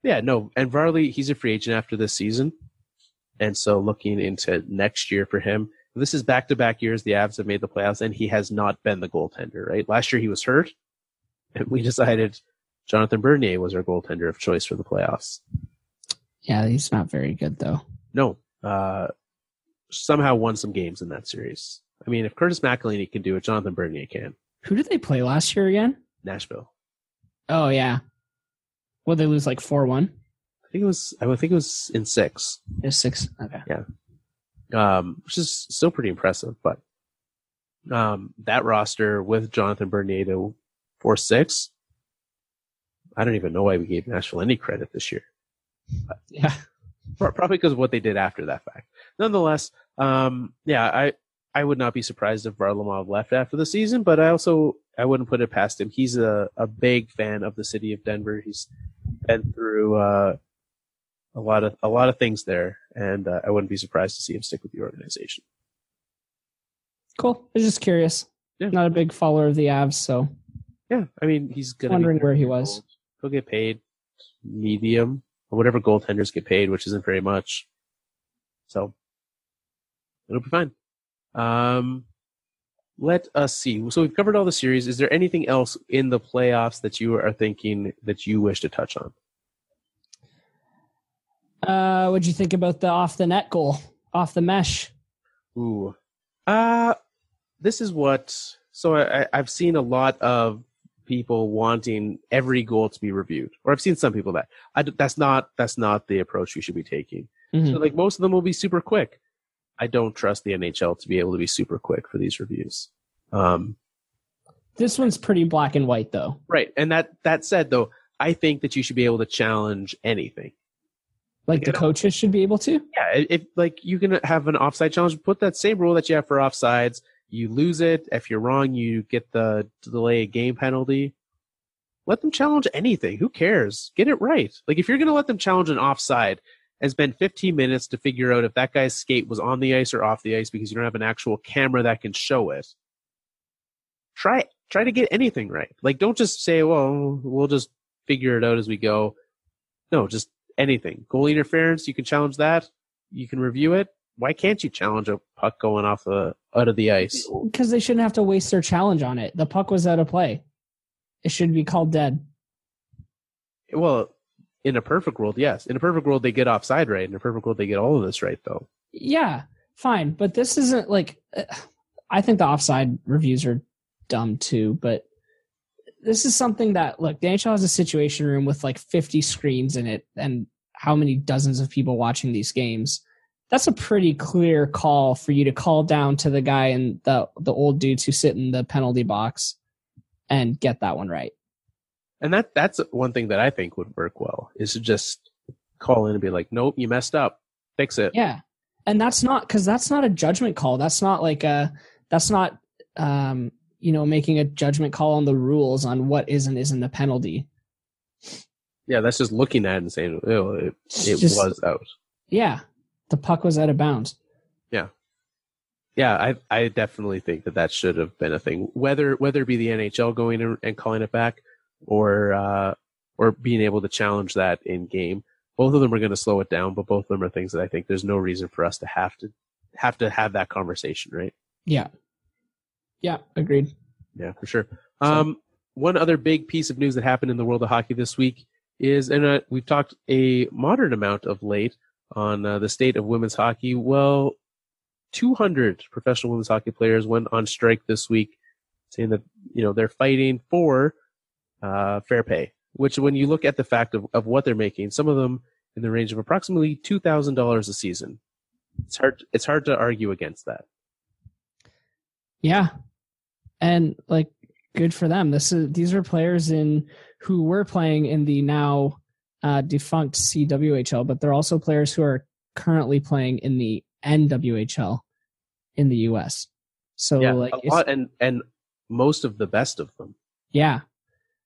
Yeah, no. And Varley, he's a free agent after this season. And so looking into next year for him, this is back-to-back years the Avs have made the playoffs, and he has not been the goaltender, right? Last year he was hurt, and we decided Jonathan Bernier was our goaltender of choice for the playoffs. Yeah, he's not very good, though. No. Somehow won some games in that series. I mean, if Curtis McElhinney can do it, Jonathan Bernier can. Who did they play last year again? Nashville. Oh, yeah. Would they lose like 4-1? I think it was in 6. It was 6. Okay. Yeah. Which is still pretty impressive, but that roster with Jonathan Bernier to 4-6, I don't even know why we gave Nashville any credit this year. But, yeah. Probably because of what they did after that fact. Nonetheless, I would not be surprised if Varlamov left after the season, but I wouldn't put it past him. He's a big fan of the city of Denver. He's been through a lot of things there, and I wouldn't be surprised to see him stick with the organization. Cool. I was just curious. Yeah. Not a big follower of the Avs, so yeah. I mean, he's gonna wondering be where he was. He'll get paid medium or whatever goaltenders get paid, which isn't very much. So it'll be fine. Let us see. So we've covered all the series. Is there anything else in the playoffs that you are thinking that you wish to touch on? What'd you think about the off the net goal, off the mesh? Ooh, this is what. So I've seen a lot of people wanting every goal to be reviewed, or I've seen some people that's not the approach we should be taking. Mm-hmm. So like most of them will be super quick. I don't trust the NHL to be able to be super quick for these reviews. This one's pretty black and white, though. Right, and that said, though, I think that you should be able to challenge anything. Like the coaches should be able to? Yeah, if like you can have an offside challenge, put that same rule that you have for offsides. You lose it. If you're wrong, you get the delay a game penalty. Let them challenge anything. Who cares? Get it right. Like if you're going to let them challenge an offside and spend 15 minutes to figure out if that guy's skate was on the ice or off the ice because you don't have an actual camera that can show it, try to get anything right. Like don't just say, well, we'll just figure it out as we go. No, just anything. Goal interference, you can challenge that. You can review it. Why can't you challenge a puck going out of the ice? Because they shouldn't have to waste their challenge on it. The puck was out of play. It should be called dead. Well, in a perfect world, yes. In a perfect world, they get offside right. In a perfect world, they get all of this right, though. Yeah, fine. But this isn't like... I think the offside reviews are dumb, too. But this is something that, look, the NHL has a situation room with like 50 screens in it and how many dozens of people watching these games. That's a pretty clear call for you to call down to the guy and the old dudes who sit in the penalty box and get that one right. And that's one thing that I think would work well is to just call in and be like, nope, you messed up. Fix it. Yeah. And that's not a judgment call. That's not making a judgment call on the rules on what is and isn't a penalty. Yeah. That's just looking at it and saying, oh, it was out. Yeah. The puck was out of bounds. Yeah. Yeah, I definitely think that should have been a thing. Whether it be the NHL going and calling it back or being able to challenge that in game, both of them are going to slow it down, but both of them are things that I think there's no reason for us to have that conversation, right? Yeah. Yeah, agreed. Yeah, for sure. One other big piece of news that happened in the world of hockey this week is, and we've talked a moderate amount of late on the state of women's hockey. Well, 200 professional women's hockey players went on strike this week, saying that they're fighting for fair pay. Which, when you look at the fact of what they're making, some of them in the range of approximately $2,000 a season. It's hard to argue against that. Yeah. And like, good for them. These are players who were playing in the now defunct CWHL, but they're also players who are currently playing in the NWHL in the US. So yeah, like a lot, and most of the best of them. Yeah.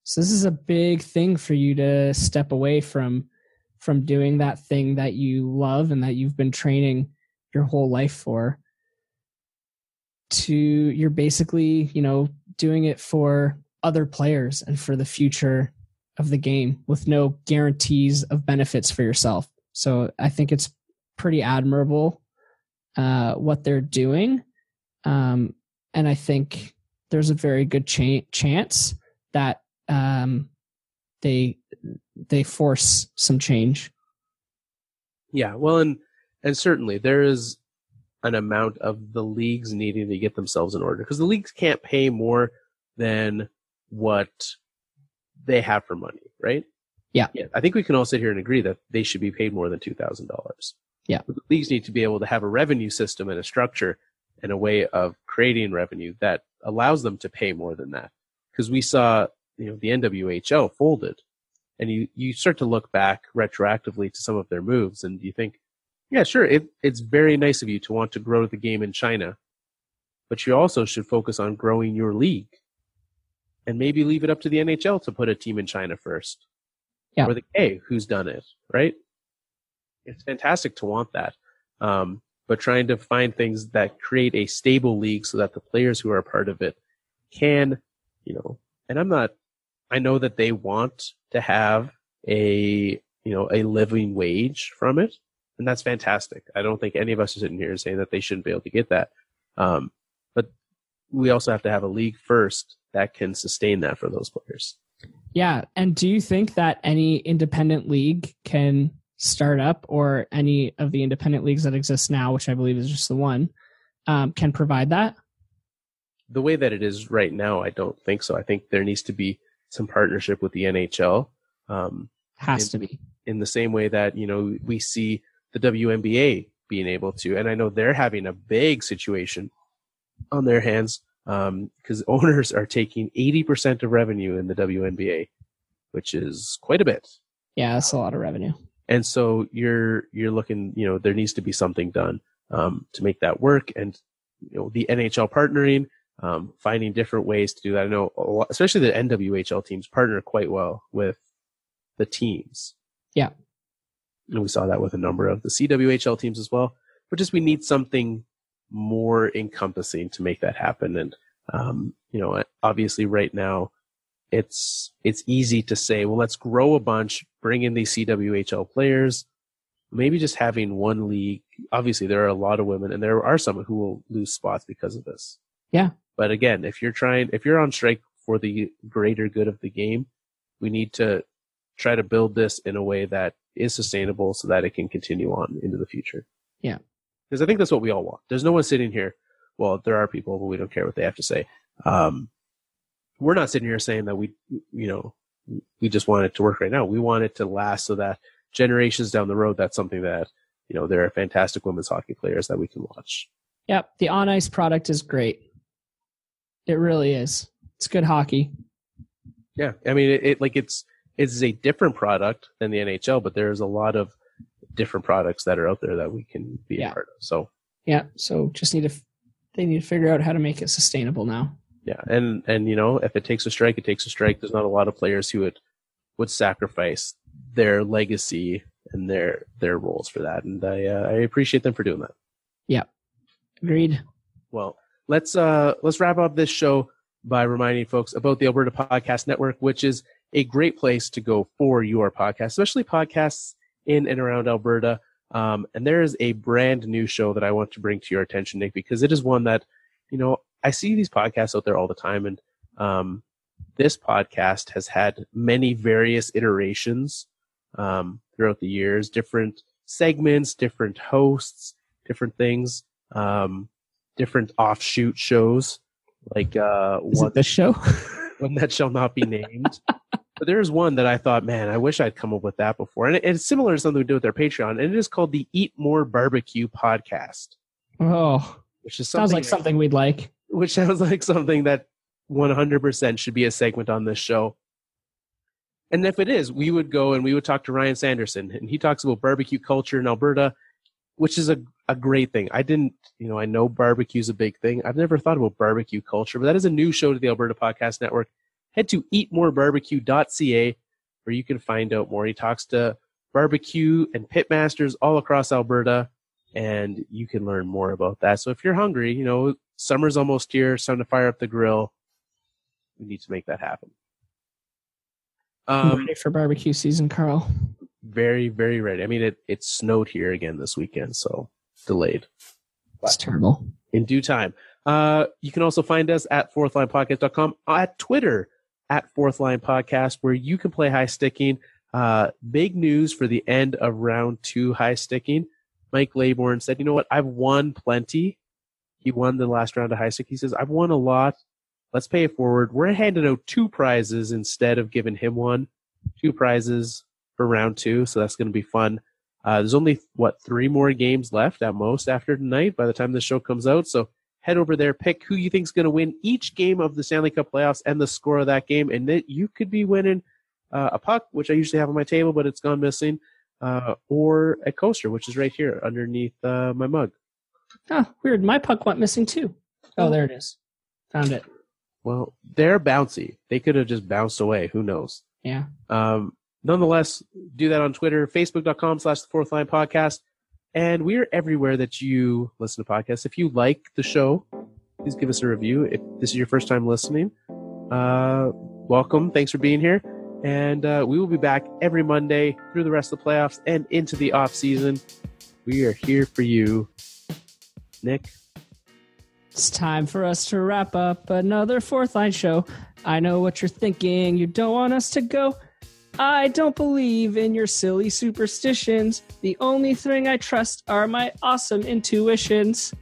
So this is a big thing for you to step away from doing that thing that you love and that you've been training your whole life for. You're basically, doing it for other players and for the future of the game with no guarantees of benefits for yourself. So I think it's pretty admirable what they're doing. And I think there's a very good chance that they force some change. Yeah, well, and certainly there is an amount of the leagues needing to get themselves in order, because the leagues can't pay more than what they have for money, right? Yeah. I think we can all sit here and agree that they should be paid more than $2,000. Yeah. But the leagues need to be able to have a revenue system and a structure and a way of creating revenue that allows them to pay more than that. Because we saw, the NWHL folded, and you start to look back retroactively to some of their moves, and you think, yeah, sure, it's very nice of you to want to grow the game in China, but you also should focus on growing your league, and maybe leave it up to the NHL to put a team in China first. Yeah. Or the K, who's done it, right? It's fantastic to want that. But trying to find things that create a stable league so that the players who are a part of it can, and I know that they want to have a living wage from it. And that's fantastic. I don't think any of us are sitting here saying that they shouldn't be able to get that. But we also have to have a league first that can sustain that for those players. Yeah. And do you think that any independent league can start up, or any of the independent leagues that exist now, which I believe is just the one, can provide that? The way that it is right now, I don't think so. I think there needs to be some partnership with the NHL. Has to be. In the same way that, we see the WNBA being able to, and I know they're having a big situation on their hands, because owners are taking 80% of revenue in the WNBA, which is quite a bit. Yeah, that's a lot of revenue. And so you're looking, there needs to be something done to make that work, and the NHL partnering, finding different ways to do that. I know especially the NWHL teams partner quite well with the teams. Yeah. And we saw that with a number of the CWHL teams as well. But just we need something more encompassing to make that happen. And obviously right now it's easy to say, well, let's grow a bunch, bring in these CWHL players, maybe just having one league. Obviously there are a lot of women, and there are some who will lose spots because of this. Yeah. But again, if you're on strike for the greater good of the game, we need to try to build this in a way that is sustainable so that it can continue on into the future. Yeah. Because I think that's what we all want. There's no one sitting here. Well, there are people, but we don't care what they have to say. We're not sitting here saying that we just want it to work right now. We want it to last so that generations down the road, that's something that, there are fantastic women's hockey players that we can watch. Yep. The on ice product is great. It really is. It's good hockey. Yeah. I mean, it's a different product than the NHL, but there's a lot of different products that are out there that we can be a part of. So, yeah. So just they need to figure out how to make it sustainable now. Yeah. And if it takes a strike, it takes a strike. There's not a lot of players who would sacrifice their legacy and their roles for that. And I appreciate them for doing that. Yeah. Agreed. Well, let's wrap up this show by reminding folks about the Alberta Podcast Network, which is a great place to go for your podcast, especially podcasts in and around Alberta. And there is a brand new show that I want to bring to your attention, Nick, because it is one that, I see these podcasts out there all the time. And this podcast has had many various iterations throughout the years, different segments, different hosts, different things, different offshoot shows. Like is it this show? One that shall not be named. But there's one that I thought, man, I wish I'd come up with that before. And it's similar to something we do with their Patreon. And it is called the Eat More Barbecue Podcast. Oh, which is sounds like something we'd like. Which sounds like something that 100% should be a segment on this show. And if it is, we would go and we would talk to Ryan Sanderson. And he talks about barbecue culture in Alberta, which is a great thing. I know barbecue's a big thing. I've never thought about barbecue culture, but that is a new show to the Alberta Podcast Network. Head to eatmorebarbecue.ca where you can find out more. He talks to barbecue and pitmasters all across Alberta, and you can learn more about that. So if you're hungry, summer's almost here. It's time to fire up the grill. We need to make that happen. I'm ready for barbecue season, Carl. Very, very ready. I mean, it snowed here again this weekend, so delayed. It's terrible. In due time. You can also find us at fourthlinepodcast.com, at Twitter, at Fourth Line Podcast, where you can play high sticking. Big news for the end of round 2 high sticking. Mike Laybourne said, you know what? I've won plenty. He won the last round of high stick. He says, I've won a lot. Let's pay it forward. We're handing out 2 prizes instead of giving him one. 2 prizes for round 2. So that's going to be fun. There's only 3 more games left at most after tonight by the time the show comes out. So head over there, pick who you think is going to win each game of the Stanley Cup playoffs and the score of that game. And then you could be winning a puck, which I usually have on my table, but it's gone missing, or a coaster, which is right here underneath my mug. Oh, weird. My puck went missing too. Oh, there it is. Found it. Well, they're bouncy. They could have just bounced away. Who knows? Yeah. Nonetheless, do that on Twitter, facebook.com/the Fourth Line Podcast. And we're everywhere that you listen to podcasts. If you like the show, please give us a review. If this is your first time listening, welcome. Thanks for being here. And we will be back every Monday through the rest of the playoffs and into the off season. We are here for you. Nick? It's time for us to wrap up another Fourth Line show. I know what you're thinking. You don't want us to go. I don't believe in your silly superstitions. The only thing I trust are my awesome intuitions.